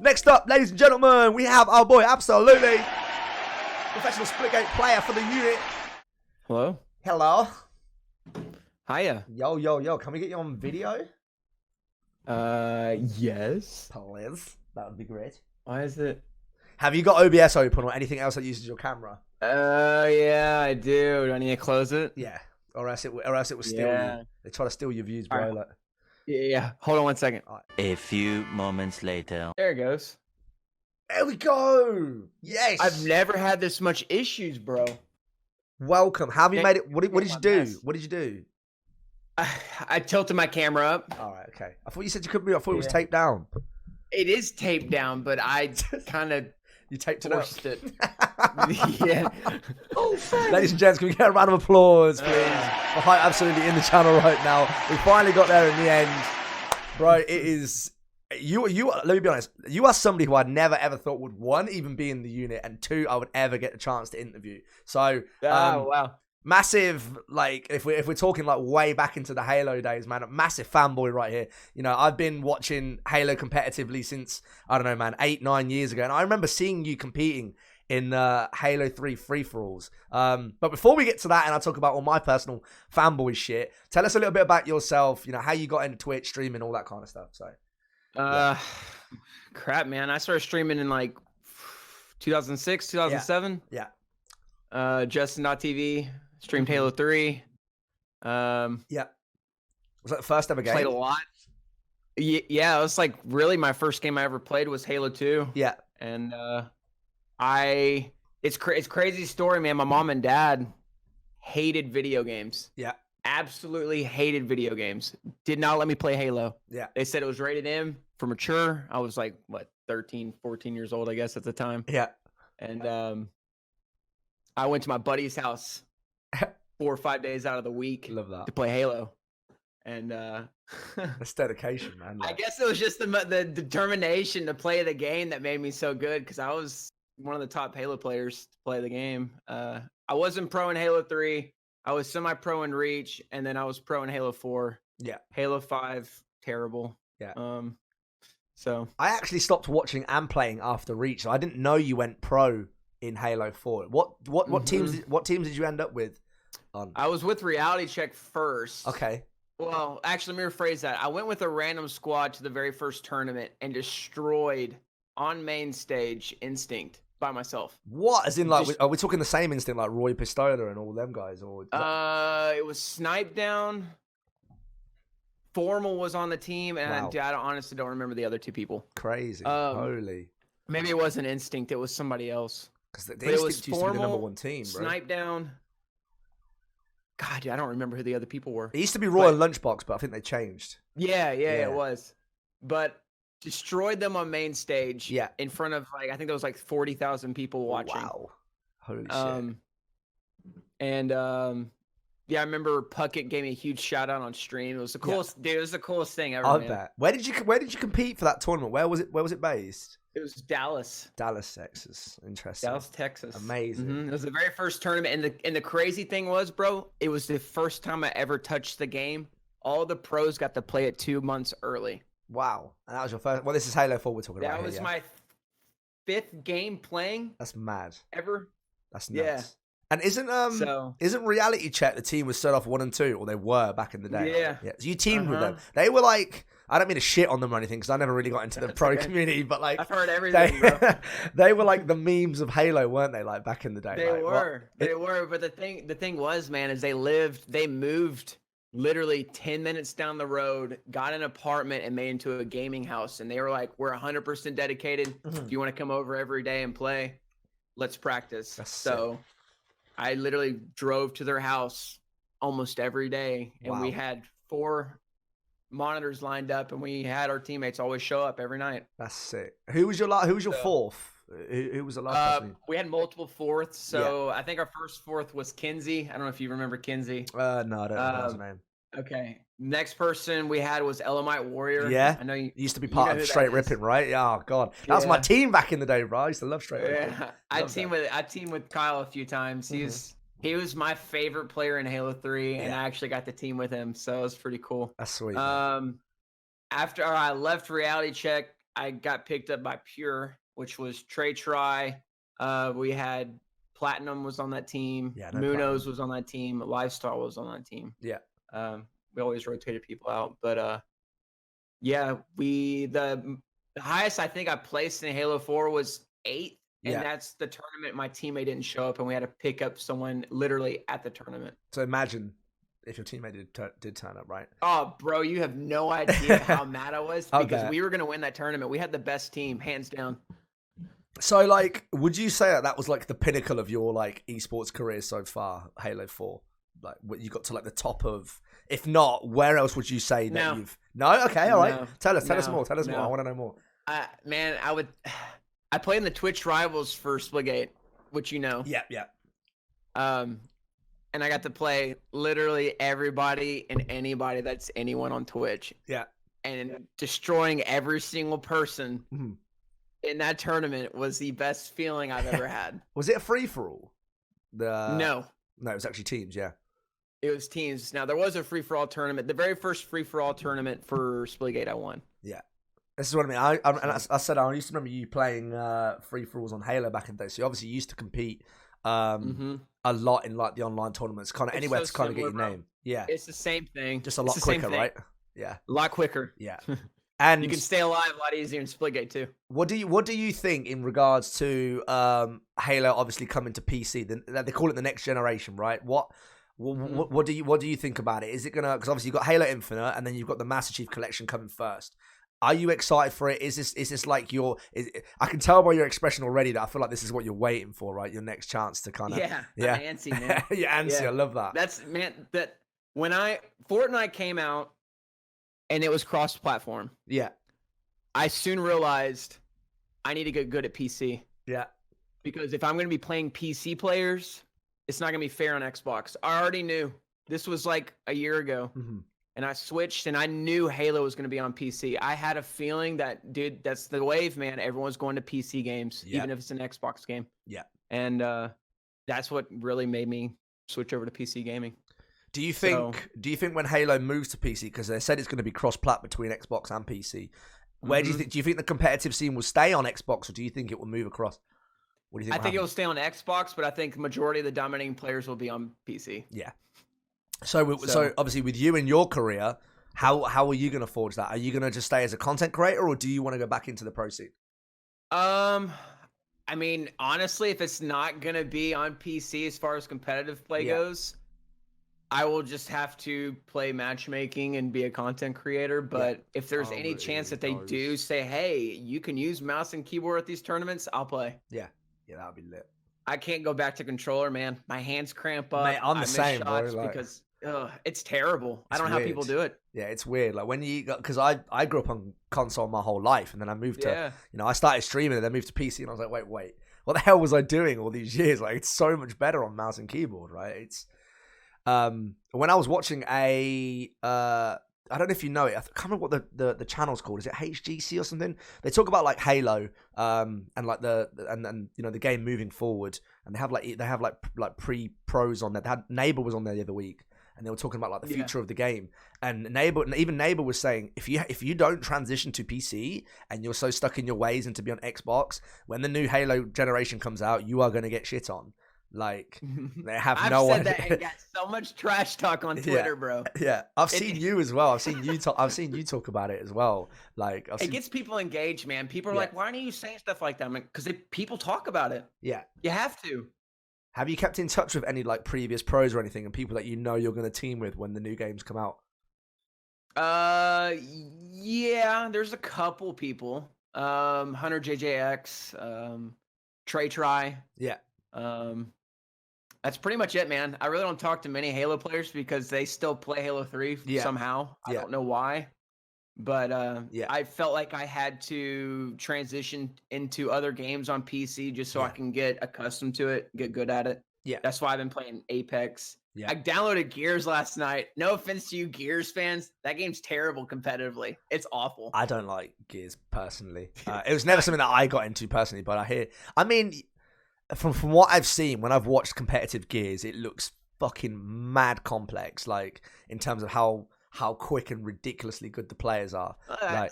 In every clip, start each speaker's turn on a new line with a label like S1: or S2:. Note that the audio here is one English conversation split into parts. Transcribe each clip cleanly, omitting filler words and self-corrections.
S1: Next up, ladies and gentlemen, we have our boy, absolutely professional Splitgate player for the unit.
S2: Hello.
S1: Hello.
S2: Hiya.
S1: Yo. Can we get you on video?
S2: Yes.
S1: Please. That would be great.
S2: Why is it?
S1: Have you got OBS open or anything else that uses your camera?
S2: Yeah, I do. Do I need to close it?
S1: Yeah. Or else it will steal you. They try to steal your views, bro.
S2: Right.
S1: Like.
S2: Yeah. Hold on 1 second.
S3: A few moments later.
S2: There it goes.
S1: There we go. Yes.
S2: I've never had this much issues, bro.
S1: Welcome. How have you made it? What did you do?
S2: Mess.
S1: What did you do?
S2: I tilted my camera up.
S1: All right. Okay. I thought you said you couldn't. I thought it was taped down.
S2: It is taped down, but I kind of
S1: You taped it up.
S2: forced it. Yeah.
S1: Ladies and gents, can we get a round of applause, please? For Height Absolutely in the channel right now. We finally got there in the end. Bro, it is... You. Let me be honest. You are somebody who I never ever thought would, one, even be in the unit, and two, I would ever get the chance to interview. So,
S2: Wow.
S1: massive, like, if we're talking like way back into the Halo days, man, a massive fanboy right here. You know, I've been watching Halo competitively since, I don't know, man, 8-9 years ago. And I remember seeing you competing in Halo 3 free-for-alls. But before we get to that and I talk about all my personal fanboy shit, tell us a little bit about yourself, you know, how you got into Twitch, streaming, all that kind of stuff. So,
S2: crap, man. I started streaming in like 2006, 2007.
S1: Yeah.
S2: Justin.tv, streamed Halo 3.
S1: Yeah. Was that the first ever game?
S2: Played a lot. Yeah, it was like really my first game I ever played was Halo 2.
S1: Yeah.
S2: And it's crazy story, man. My mom and dad hated video games.
S1: Yeah.
S2: Absolutely hated video games. Did not let me play Halo.
S1: Yeah.
S2: They said it was rated M for mature. I was like, what, 13, 14 years old, I guess, at the time.
S1: Yeah.
S2: And I went to my buddy's house 4 or 5 days out of the week
S1: Love that.
S2: to play Halo. And
S1: That's dedication, man.
S2: I guess it was just the determination to play the game that made me so good, because I was one of the top Halo players to play the game. I wasn't pro in Halo 3. I was semi-pro in Reach, and then I was pro in Halo 4.
S1: Yeah.
S2: Halo 5, terrible.
S1: Yeah.
S2: So
S1: I actually stopped watching and playing after Reach. So I didn't know you went pro in Halo 4. What teams did you end up with on?
S2: I was with Reality Check first.
S1: Okay.
S2: Well, actually, let me rephrase that. I went with a random squad to the very first tournament and destroyed on main stage Instinct by myself.
S1: What? As in, like, are we talking the same Instinct, like Roy Pistola and all them guys? Or
S2: it was Snipe Down. Formal was on the team, and
S1: Wow.
S2: I honestly don't remember the other two people.
S1: Crazy. Holy.
S2: Maybe it wasn't Instinct. It was somebody else.
S1: Because the
S2: But it was
S1: Instinct used to be the
S2: Formal,
S1: number one team, bro.
S2: Snipe Down. God, dude, I don't remember who the other people were.
S1: It used to be Royal Lunchbox, but I think they changed.
S2: Yeah, it was. But destroyed them on main stage.
S1: Yeah.
S2: In front of, like, I think there was like 40,000 people watching.
S1: Wow. Holy shit.
S2: And yeah, I remember Puckett gave me a huge shout out on stream. It was the coolest, dude. It was the coolest thing ever.
S1: I
S2: man.
S1: bet. Where did you compete for that tournament? Where was it based?
S2: It was Dallas.
S1: Dallas, Texas. Interesting.
S2: Dallas, Texas.
S1: Amazing.
S2: It was the very first tournament, and the crazy thing was, bro, it was the first time I ever touched the game. All the pros got to play it 2 months early.
S1: Wow. And that was your first. Well, this is Halo 4 we're talking about.
S2: That was
S1: here,
S2: my 5th game playing.
S1: That's mad.
S2: Ever.
S1: That's nuts.
S2: Yeah.
S1: And isn't Reality Check the team was set off 1 and 2, or they were back in the day?
S2: Yeah.
S1: So you teamed with them. They were like, I don't mean to shit on them or anything, because I never really got into the pro community, but like
S2: I've heard everything, bro.
S1: They were like the memes of Halo, weren't they? Like back in the day.
S2: They
S1: like,
S2: were. They were. But the thing was, man, is they moved literally 10 minutes down the road, got an apartment, and made into a gaming house. And they were like, we're 100% dedicated. If you want to come over every day and play, let's practice.
S1: That's
S2: so
S1: sick.
S2: I literally drove to their house almost every day, and we had 4 monitors lined up, and we had our teammates always show up every night.
S1: That's sick. Who was your fourth? Who was the last person?
S2: We had multiple fourths, so I think our first fourth was Kinsey. I don't know if you remember Kinsey.
S1: No, I don't know his name.
S2: Okay. Next person we had was Elamite Warrior.
S1: Yeah.
S2: I know you
S1: used to be part of Straight Ripping, right? Oh god. That was
S2: Yeah.
S1: my team back in the day, bro. I used to love Straight Ripping.
S2: Yeah. I teamed with Kyle a few times. He was my favorite player in Halo 3, and I actually got to team with him, so it was pretty cool.
S1: That's sweet.
S2: After I left Reality Check, I got picked up by Pure, which was Trey Try. We had Platinum was on that team.
S1: Yeah, no,
S2: Munoz
S1: Platinum.
S2: was on that team. Lifestyle was on that team.
S1: Yeah.
S2: We always rotated people out, but yeah, the highest I think I placed in Halo 4 was 8th, and
S1: Yeah.
S2: that's the tournament my teammate didn't show up, and we had to pick up someone literally at the tournament.
S1: So imagine if your teammate did turn up, right?
S2: Oh, bro, you have no idea how mad I was
S1: I
S2: because
S1: bet.
S2: we were going to win that tournament. We had the best team, hands down.
S1: So, like, would you say that was like the pinnacle of your like esports career so far, Halo 4? Like, you got to like the top of. If not, where else would you say that
S2: No.
S1: you've? No, okay, all right.
S2: No.
S1: Tell us more. Tell us
S2: No.
S1: more. I want to know more.
S2: Man, I played in the Twitch rivals for Splitgate, which you know.
S1: Yeah.
S2: And I got to play literally everybody and anybody that's anyone on Twitch.
S1: Yeah.
S2: And destroying every single person
S1: Mhm.
S2: in that tournament was the best feeling I've ever had.
S1: Was it a free for all?
S2: No,
S1: it was actually teams. Yeah.
S2: it was teams. Now there was a free for all tournament. The very first free for all tournament for Splitgate, I won.
S1: Yeah. This is what I mean. I said I used to remember you playing free for alls on Halo back in the day. So you obviously used to compete a lot in like the online tournaments, kind of
S2: It's
S1: anywhere
S2: so
S1: to kind of get your
S2: similar, bro.
S1: name. Yeah.
S2: It's the same thing.
S1: Just a
S2: It's
S1: lot
S2: the same
S1: quicker,
S2: thing.
S1: right? Yeah.
S2: A lot quicker.
S1: Yeah. And
S2: You can stay alive a lot easier in Splitgate too.
S1: what do you think in regards to Halo obviously coming to PC? They call it the next generation, right? What do you think about it? Is it gonna, because obviously you've got Halo Infinite and then you've got the Master Chief Collection coming first. Are you excited for it? Is this like I can tell by your expression already that I feel like this is what you're waiting for, right? Your next chance to kind of
S2: I'm antsy, man.
S1: yeah, antsy.
S2: Yeah.
S1: I love that.
S2: That's that when Fortnite came out and it was cross-platform,
S1: Yeah,
S2: I soon realized I need to get good at PC
S1: yeah,
S2: because if I'm going to be playing PC players, it's not going to be fair on Xbox. I already knew this was like a year ago.
S1: Mhm.
S2: And I switched, and I knew Halo was going to be on PC. I had a feeling that, dude, that's the wave, man. Everyone's going to PC games,
S1: Yeah.
S2: even if it's an Xbox game.
S1: Yeah.
S2: And that's what really made me switch over to PC gaming.
S1: Do you think when Halo moves to PC, because they said it's going to be cross-plat between Xbox and PC, where do you think the competitive scene will stay on Xbox, or do you think it will move across? What do you think?
S2: I think it will stay on Xbox, but I think the majority of the dominating players will be on PC.
S1: Yeah. So obviously with you and your career, how are you going to forge that? Are you going to just stay as a content creator, or do you want to go back into the pro scene?
S2: I mean, honestly, if it's not going to be on PC as far as competitive play goes, I will just have to play matchmaking and be a content creator. But if there's any chance that they do say, hey, you can use mouse and keyboard at these tournaments, I'll play.
S1: Yeah, that'll be lit.
S2: I can't go back to controller, man. My hands cramp up.
S1: Mate, I'm the same, bro.
S2: shots
S1: Like,
S2: because it's terrible. I don't know how people do it.
S1: Yeah, it's weird. Like when because I grew up on console my whole life, and then I moved to I started streaming and then moved to PC, and I was like, wait, what the hell was I doing all these years? Like it's so much better on mouse and keyboard, right? It's when I was watching I don't know if you know it. I can't remember what the channel's called. Is it HGC or something? They talk about like Halo, and like and the game moving forward. And they have like pre-pros on there. They had Neighbor was on there the other week, and they were talking about like the future of the game. And even Neighbor was saying if you don't transition to PC and you're so stuck in your ways and to be on Xbox, when the new Halo generation comes out, you are going to get shit on. Like they have
S2: I've
S1: no
S2: said
S1: idea.
S2: that and got so much trash talk on Twitter, bro.
S1: Yeah, I've seen you as well. I've seen you talk about it as well. Like
S2: it gets people engaged, man. People are like, "Why aren't you saying stuff like that?" Because people talk about it.
S1: Yeah,
S2: you have to.
S1: Have you kept in touch with any like previous pros or anything, and people that you know you're going to team with when the new games come out?
S2: Yeah, there's a couple people. Hunter JJX, Trey Try.
S1: Yeah.
S2: That's pretty much it, man. I really don't talk to many Halo players because they still play Halo 3 somehow. I don't know why. But I felt like I had to transition into other games on PC just so I can get accustomed to it, get good at it.
S1: Yeah.
S2: That's why I've been playing Apex.
S1: Yeah.
S2: I downloaded Gears last night. No offense to you Gears fans. That game's terrible competitively. It's awful.
S1: I don't like Gears personally. It was never something that I got into personally, but I mean, from what I've seen, when I've watched competitive Gears, it looks fucking mad complex, like in terms of how how quick and ridiculously good the players are.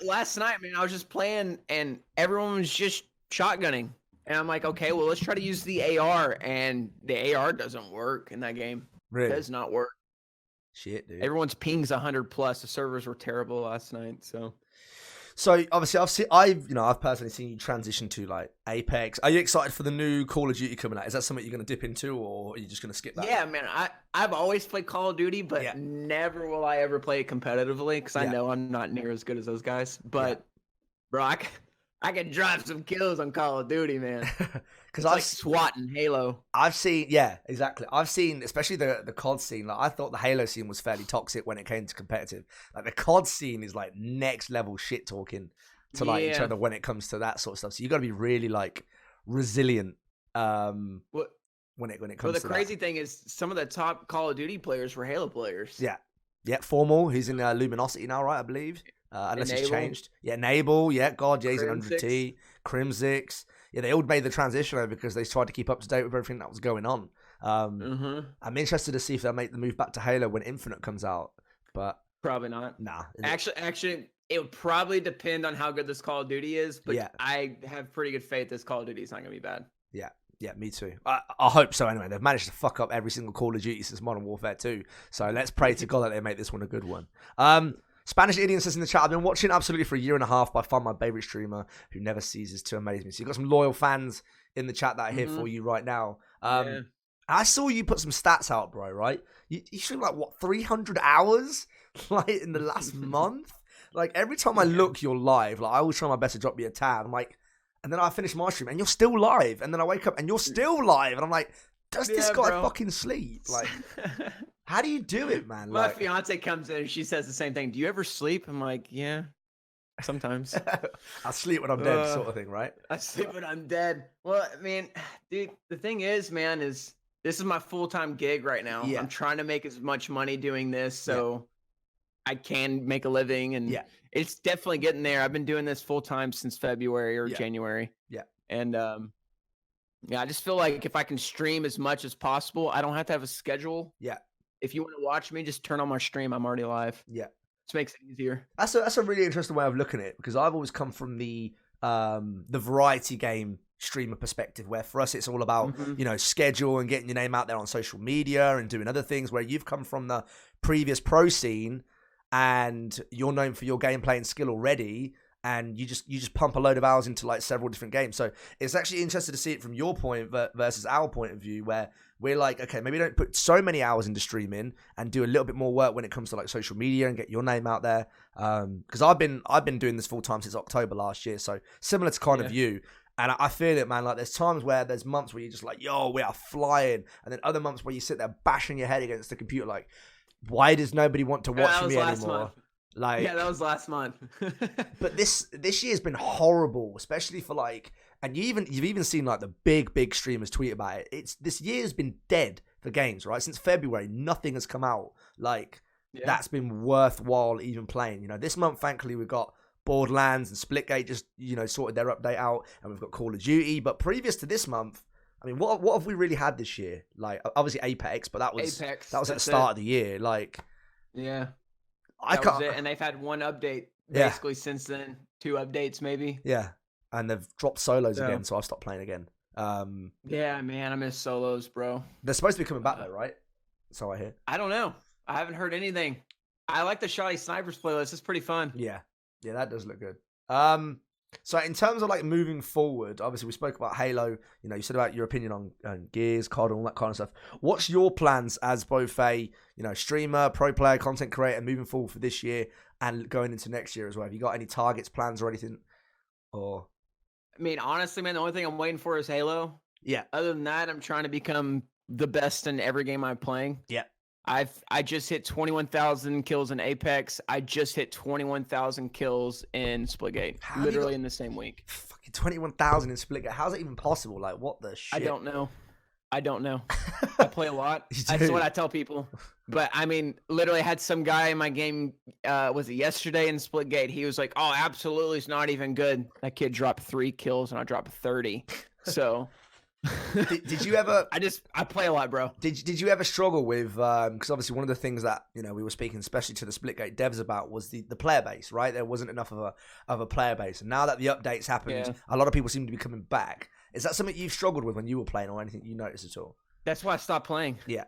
S2: Last night, man, I was just playing and everyone was just shotgunning. And I'm like, okay, well, let's try to use the AR. And the AR doesn't work in that game.
S1: Really?
S2: It does not work.
S1: Shit, dude.
S2: Everyone's ping's 100 plus. The servers were terrible last night. So
S1: obviously I've personally seen you transition to like Apex. Are you excited for the new Call of Duty coming out? Is that something you're going to dip into, or are you just going to skip that?
S2: Yeah, man. I've always played Call of Duty, but never will I ever play it competitively because I know I'm not near as good as those guys. But bro, I can drop some kills on Call of Duty, man. Because I like SWAT and Halo.
S1: I've seen, exactly. I've seen, especially the COD scene. Like I thought the Halo scene was fairly toxic when it came to competitive. Like the COD scene is like next level shit talking to like each other when it comes to that sort of stuff. So you got to be really like resilient. When it comes.
S2: Well, the
S1: to
S2: crazy thing is some of the top Call of Duty players were Halo players.
S1: Yeah. Formal. He's in Luminosity now, right? I believe. Unless it's changed. Yeah, Enable. Yeah, God, he's in 100T. Crimsix. Yeah, they all made the transition over because they tried to keep up to date with everything that was going on. I'm interested to see if they'll make the move back to Halo when Infinite comes out. But
S2: probably not.
S1: Nah.
S2: Actually, it would probably depend on how good this Call of Duty is. But I have pretty good faith this Call of Duty is not going to be bad.
S1: Yeah, me too. I hope so anyway. They've managed to fuck up every single Call of Duty since Modern Warfare 2. So let's pray to God that they make this one a good one. Spanish Indian says in the chat, I've been watching absolutely for a year and a half by far my favorite streamer who never ceases to amaze me. So you've got some loyal fans in the chat that are here for you right now. I saw you put some stats out, bro, right? You streamed like, 300 hours? Like in the last month? Like every time I look, you're live. Like I always try my best to drop you a tab. I'm like, and then I finish my stream and you're still live. And then I wake up and you're still live. And I'm like, does this guy fucking sleep? Like, how do you do it, man?
S2: My fiance comes in and she says the same thing. Do you ever sleep? I'm like, yeah, sometimes.
S1: I sleep when I'm dead, sort of thing, right?
S2: I sleep when I'm dead. Well, I mean, dude, the thing is, man, this is my full-time gig right now. Yeah. I'm trying to make as much money doing this so I can make a living. And it's definitely getting there. I've been doing this full-time since February or January. Yeah. And I just feel like if I can stream as much as possible, I don't have to have a schedule. Yeah. If you want to watch me, just turn on my stream. I'm already live. Yeah. Just makes it easier.
S1: That's a really interesting way of looking at it because I've always come from the variety game streamer perspective where for us it's all about, schedule and getting your name out there on social media and doing other things, where you've come from the previous pro scene and you're known for your gameplay and skill already. And you just pump a load of hours into like several different games. So it's actually interesting to see it from your point versus our point of view, where we're like, okay, maybe don't put so many hours into streaming and do a little bit more work when it comes to like social media and get your name out there. Because I've been doing this full time since October last year. So similar to kind of you. And I feel it, man. Like there's times where there's months where you're just like, yo, we are flying. And then other months where you sit there bashing your head against the computer like, why does nobody want to watch me anymore? Like,
S2: yeah, that was last month.
S1: But this year's been horrible, especially for like, and you've even seen like the big streamers tweet about it. This year's been dead for games, right? Since February, nothing has come out like that's been worthwhile even playing. This month, thankfully, we've got Borderlands and Splitgate just sorted their update out, and we've got Call of Duty. But previous to this month, I mean, what have we really had this year? Like, obviously Apex, but that was at the start of the year. Like,
S2: yeah. That was it. And they've had one update basically since then. 2 updates maybe.
S1: Yeah. And they've dropped solos again, so I've stopped playing again.
S2: Yeah, man, I miss solos, bro.
S1: They're supposed to be coming back though, right? So I hear.
S2: I don't know. I haven't heard anything. I like the Shoddy Snipers playlist. It's pretty fun.
S1: Yeah, that does look good. So in terms of like moving forward, obviously we spoke about Halo. You said about your opinion on Gears, COD, and all that kind of stuff. What's your plans as both a streamer, pro player, content creator, moving forward for this year and going into next year as well? Have you got any targets, plans, or anything? Or
S2: I mean, honestly, man, the only thing I'm waiting for is Halo.
S1: Yeah.
S2: Other than that, I'm trying to become the best in every game I'm playing.
S1: Yeah.
S2: I just hit 21,000 kills in Apex. I just hit 21,000 kills in Splitgate, literally in the same week.
S1: Fucking 21,000 in Splitgate. How's that even possible? Like, what the shit?
S2: I don't know. I play a lot. That's what I tell people. But I mean, literally had some guy in my game, was it yesterday in Splitgate? He was like, oh, absolutely, it's not even good. That kid dropped 3 kills and I dropped 30. So
S1: Did you ever?
S2: I play a lot, bro.
S1: Did you ever struggle with? Because obviously one of the things that we were speaking, especially to the Splitgate devs about, was the player base. Right, there wasn't enough of a player base, and now that the updates happened, a lot of people seem to be coming back. Is that something you've struggled with when you were playing, or anything you noticed at all?
S2: That's why I stopped playing.
S1: Yeah.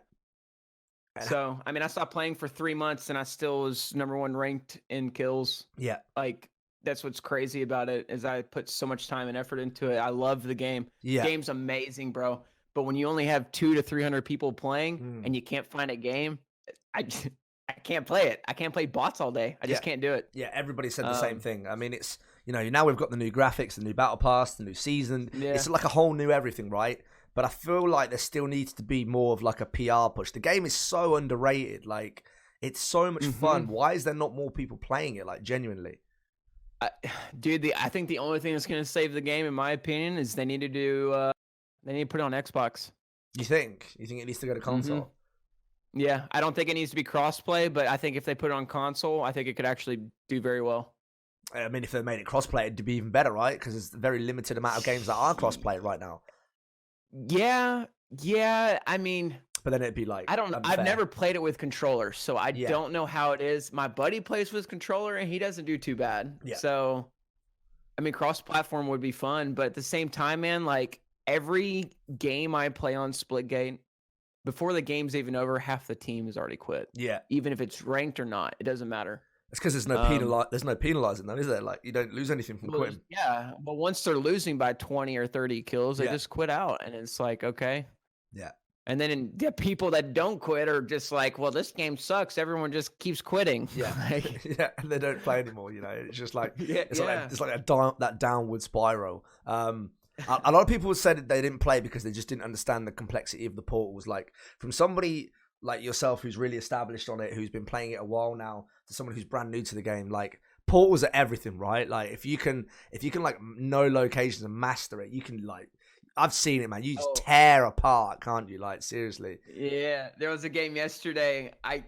S2: So I stopped playing for 3 months, and I still was #1 ranked in kills.
S1: Yeah.
S2: Like, that's what's crazy about it, is I put so much time and effort into it. I love the game.
S1: Yeah.
S2: The game's amazing, bro. But when you only have 200 to 300 people playing and you can't find a game, I can't play it. I can't play bots all day. I just can't do it.
S1: Yeah, everybody said the same thing. I mean, it's, now we've got the new graphics, the new battle pass, the new season. Yeah. It's like a whole new everything, right? But I feel like there still needs to be more of like a PR push. The game is so underrated. Like, it's so much fun. Why is there not more people playing it? Like, genuinely.
S2: Dude, I think the only thing that's going to save the game, in my opinion, is they need to put it on Xbox.
S1: You think? You think it needs to go to console?
S2: Yeah, I don't think it needs to be crossplay, but I think if they put it on console, I think it could actually do very well.
S1: I mean, if they made it crossplay, it'd be even better, right? Because there's a very limited amount of games that are crossplay right now.
S2: Yeah. I mean,
S1: but then it'd be like,
S2: I don't know.
S1: Unfair.
S2: I've never played it with controller, so I don't know how it is. My buddy plays with controller, and he doesn't do too bad. Yeah. So, I mean, cross-platform would be fun, but at the same time, man, like, every game I play on Splitgate, before the game's even over, half the team has already quit. Yeah. Even if it's ranked or not, it doesn't matter.
S1: It's because there's no penalizing them, is there? Like, you don't lose anything from quitting.
S2: Yeah, but once they're losing by 20 or 30 kills, they just quit out, and it's like, okay. Yeah. And then the people that don't quit are just like, well, this game sucks. Everyone just keeps quitting. Yeah.
S1: Yeah, and they don't play anymore. It's just like it's like that downward spiral. A lot of people said that they didn't play because they just didn't understand the complexity of the portals. Like, from somebody like yourself who's really established on it, who's been playing it a while now, to someone who's brand new to the game, like, portals are everything, right? Like, if you can like know locations and master it, you can, like, I've seen it, man. You just tear apart, can't you? Like, seriously.
S2: Yeah, there was a game yesterday. I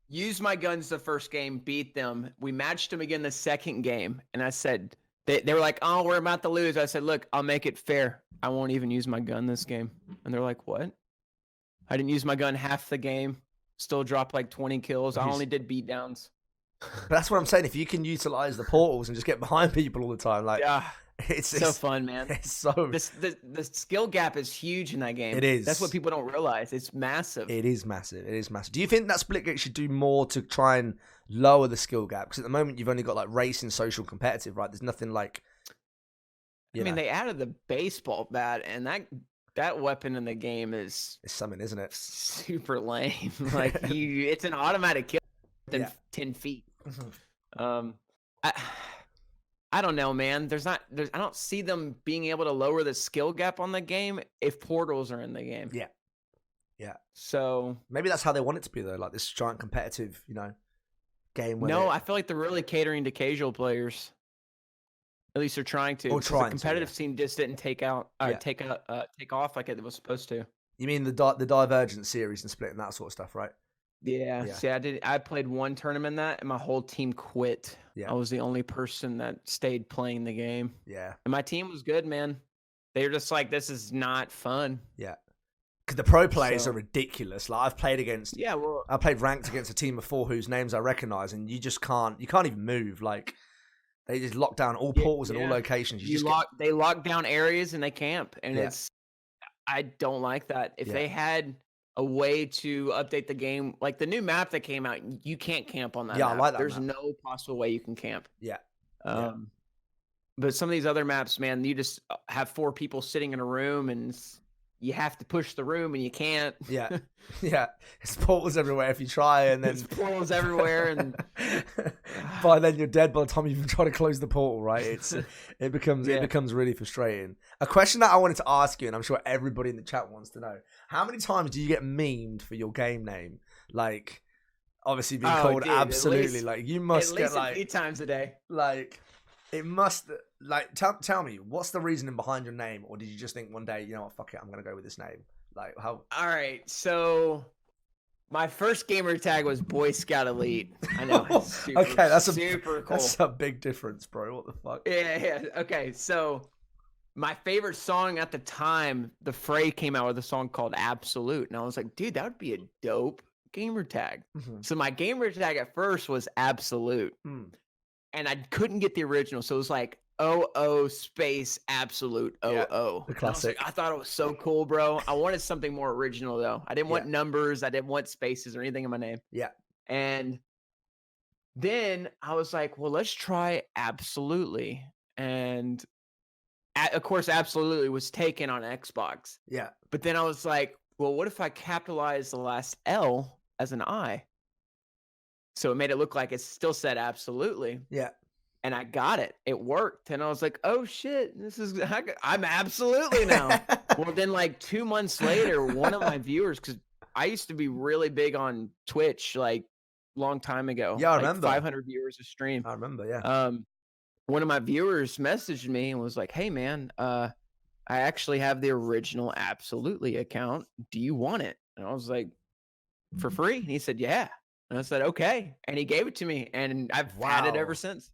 S2: used my guns the first game, beat them. We matched them again the second game, and I said, they were like, oh, we're about to lose. I said, look, I'll make it fair. I won't even use my gun this game. And they're like, what? I didn't use my gun half the game. Still dropped like 20 kills. I only did beatdowns.
S1: But that's what I'm saying. If you can utilize the portals and just get behind people all the time, like,
S2: it's so fun, man.
S1: It's so
S2: the skill gap is huge in that game.
S1: It is.
S2: That's what people don't realize. It's massive.
S1: It is massive. Do you think that Splitgate should do more to try and lower the skill gap? Because at the moment you've only got like racing, social, competitive, right? There's nothing like.
S2: I mean, they added the baseball bat, and that weapon in the game is
S1: something, isn't it?
S2: Super lame. Like, it's an automatic kill within 10 feet. I don't know, man. I don't see them being able to lower the skill gap on the game if portals are in the game. Yeah. Yeah. So
S1: maybe that's how they want it to be, though. Like, this giant competitive, game.
S2: No, I feel like they're really catering to casual players. At least they're trying to.
S1: Or trying
S2: the competitive scene just didn't take off like it was supposed to.
S1: You mean the Divergent series and Split and that sort of stuff, right?
S2: Yeah. See, I played one tournament and my whole team quit. Yeah. I was the only person that stayed playing the game. Yeah. And my team was good, man. They were just like, this is not fun. Yeah.
S1: Because the pro players are ridiculous. Like, I've played against. Yeah, well, I played ranked against a team of 4 whose names I recognize, and you just can't. You can't even move. Like, they just lock down all portals and all locations.
S2: They lock down areas and they camp, and I don't like that. If they had a way to update the game, like the new map that came out, you can't camp on that. Yeah, map. I like that. There's no possible way you can camp. Yeah. But some of these other maps, man, you just have 4 people sitting in a room and you have to push the room and you can't. Yeah.
S1: Yeah. It's portals everywhere if you try, and then
S2: it's portals everywhere, and
S1: by then you're dead by the time you even try to close the portal, right? It becomes really frustrating. A question that I wanted to ask you, and I'm sure everybody in the chat wants to know: how many times do you get memed for your game name? Like, obviously being called absolutely, least, like, you must get like
S2: 8 times a day.
S1: Like, it must, like, tell me, what's the reasoning behind your name? Or did you just think one day, you know what, fuck it, I'm going to go with this name? Like, how?
S2: All right, so my first gamer tag was Boy Scout Elite. I know.
S1: Okay, that's super cool. That's a big difference, bro. What the fuck?
S2: Yeah. Okay, so my favorite song at the time, the Fray came out with a song called Absolute. And I was like, dude, that would be a dope gamer tag. So my gamer tag at first was Absolute. And I couldn't get the original. So it was like OO space Absolute OO.
S1: The classic.
S2: I thought it was so cool, bro. I wanted something more original, though. I didn't want numbers. I didn't want spaces or anything in my name.
S1: Yeah.
S2: And then I was like, well, let's try Absolutely. And of course, Absolutely was taken on Xbox.
S1: Yeah.
S2: But then I was like, well, what if I capitalize the last L as an I? So it made it look like it still said Absolutely.
S1: Yeah.
S2: And I got it. It worked. And I was like, oh, shit, I'm Absolutely now. Well, then like 2 months later, one of my viewers, because I used to be really big on Twitch, like long time ago.
S1: Yeah, I
S2: like
S1: remember.
S2: 500 viewers a stream.
S1: I remember, yeah.
S2: One of my viewers messaged me and was like, hey, man, I actually have the original Absolutely account. Do you want it? And I was like, for free? And he said, yeah. And I said, okay. And he gave it to me. And I've had it ever since.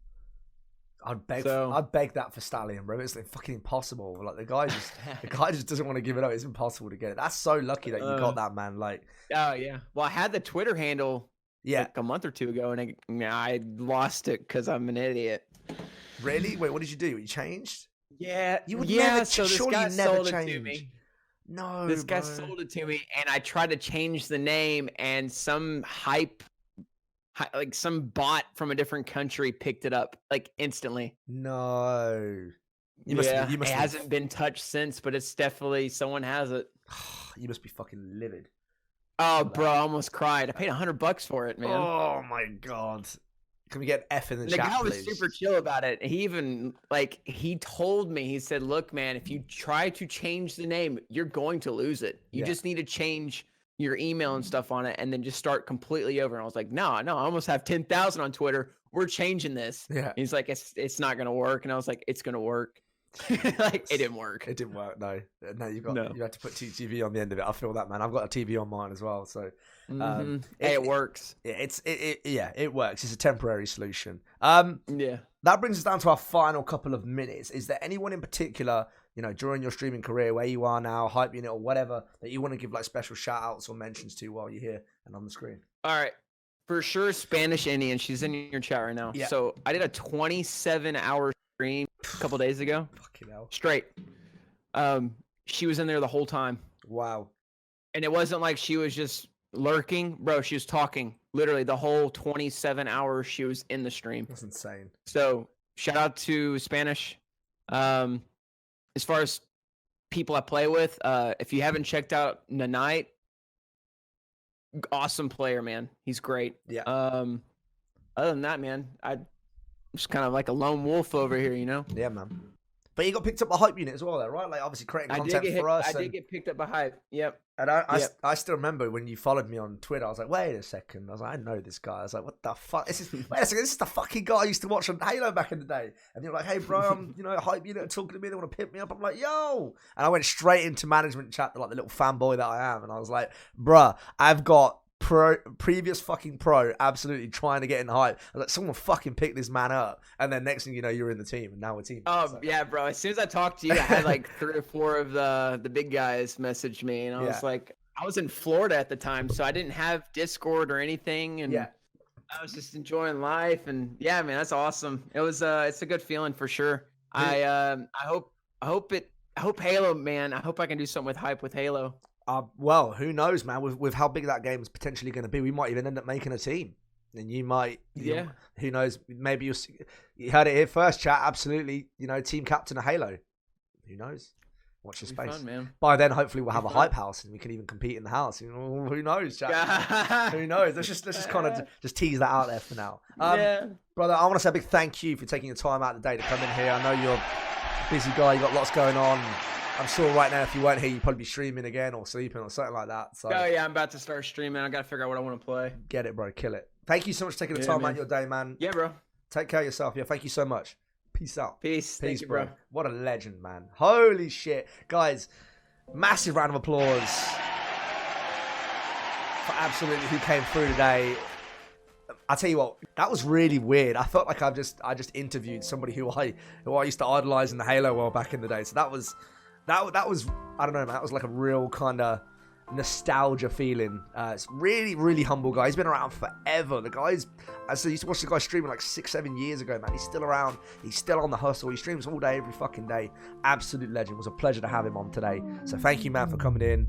S1: I'd beg that for Stallion, bro. It's like fucking impossible. Like the guy just doesn't want to give it up. It's impossible to get it. That's so lucky that you got that, man. Like,
S2: oh yeah. Well, I had the Twitter handle like a month or two ago, and I lost it because I'm an idiot.
S1: Really? Wait, what did you do? You changed?
S2: Yeah,
S1: you would
S2: never.
S1: So
S2: this
S1: surely
S2: guy
S1: you never
S2: sold
S1: change.
S2: it to me.
S1: No,
S2: this guy sold it to me, and I tried to change the name, and some like some bot from a different country picked it up like instantly.
S1: No,
S2: it hasn't been touched since, but it's definitely someone has it.
S1: You must be fucking livid.
S2: Oh, bro, I almost cried. I paid $100 for it, man.
S1: Oh my god. Can we get F in the chat,
S2: The guy
S1: please?
S2: was super chill about it. He even he told me, he said, look, man, if you try to change the name, you're going to lose it. You just need to change your email and stuff on it and then just start completely over. And I was like, no, I almost have 10,000 on Twitter. We're changing this.
S1: Yeah.
S2: And he's like, it's not going to work. And I was like, it's going to work. Like it didn't work.
S1: It didn't work. No, you had to put TTV on the end of it. I feel that, man. I've got a TV on mine as well. So
S2: it works.
S1: It works. It's a temporary solution.
S2: Yeah.
S1: That brings us down to our final couple of minutes. Is there anyone in particular, during your streaming career, where you are now, Hype Unit or whatever, that you want to give like special shout outs or mentions to while you're here and on the screen?
S2: All right. For sure, Spanish Indian. She's in your chat right now. Yeah. So I did a 27-hour stream a couple days ago.
S1: Fucking hell.
S2: Straight. She was in there the whole time.
S1: Wow.
S2: And it wasn't like she was just lurking. Bro, she was talking. Literally the whole 27 hours she was in the stream.
S1: That's insane.
S2: So shout out to Spanish. As far as people I play with, if you haven't checked out Nanite, awesome player, man. He's great.
S1: Yeah.
S2: Other than that, man, I'm just kind of like a lone wolf over here,
S1: Yeah, man. But you got picked up by Hype Unit as well, though, right? Like, obviously creating content for us.
S2: I did get picked up by Hype. Yep.
S1: And I still remember when you followed me on Twitter, I was like, wait a second. I was like, I know this guy. I was like, what the fuck? Wait a second, this is the fucking guy I used to watch on Halo back in the day. And you're like, hey, bro, I'm, Hype Unit are talking to me. They want to pick me up. I'm like, yo. And I went straight into management chat, like the little fanboy that I am. And I was like, bruh, I've got previous fucking pro absolutely trying to get in Hype. I was like, someone fucking pick this man up. And then next thing you know, you're in the team, and now we're team.
S2: Oh, yeah, bro. As soon as I talked to you, I had like 3 or 4 of the big guys message me, and I was like, I was in Florida at the time, so I didn't have Discord or anything, and I was just enjoying life. And yeah, man, that's awesome. It was it's a good feeling for sure. I hope Halo, man. I hope I can do something with Hype with Halo.
S1: Well, who knows, man? With how big that game is potentially going to be, we might even end up making a team. And you might, who knows? Maybe you heard it here first, chat. Absolutely, team captain of Halo. Who knows? Watch your space.
S2: Fun, man.
S1: By then, hopefully, we'll have a Hype house and we can even compete in the house. Who knows, chat? Who knows? Let's just kind of just tease that out there for now. Brother, I want to say a big thank you for taking your time out of the day to come in here. I know you're a busy guy. You got lots going on. I'm sure right now, if you weren't here, you'd probably be streaming again or sleeping or something like that. So,
S2: oh, yeah, I'm about to start streaming. I got to figure out what I want to play.
S1: Get it, bro. Kill it. Thank you so much for taking the time out of your day, man.
S2: Yeah, bro.
S1: Take care of yourself. Yeah, thank you so much. Peace out.
S2: Peace. Thank you, bro.
S1: What a legend, man. Holy shit. Guys, massive round of applause for absolutely who came through today. I tell you what, that was really weird. I felt like I just interviewed somebody who I used to idolize in the Halo world back in the day. So that was I don't know, man. That was like a real kind of nostalgia feeling. It's really, really humble guy. He's been around forever. The guy's, I used to watch the guy streaming like 6-7 years ago, man. He's still around. He's still on the hustle. He streams all day, every fucking day. Absolute legend. It was a pleasure to have him on today. So thank you, man, for coming in.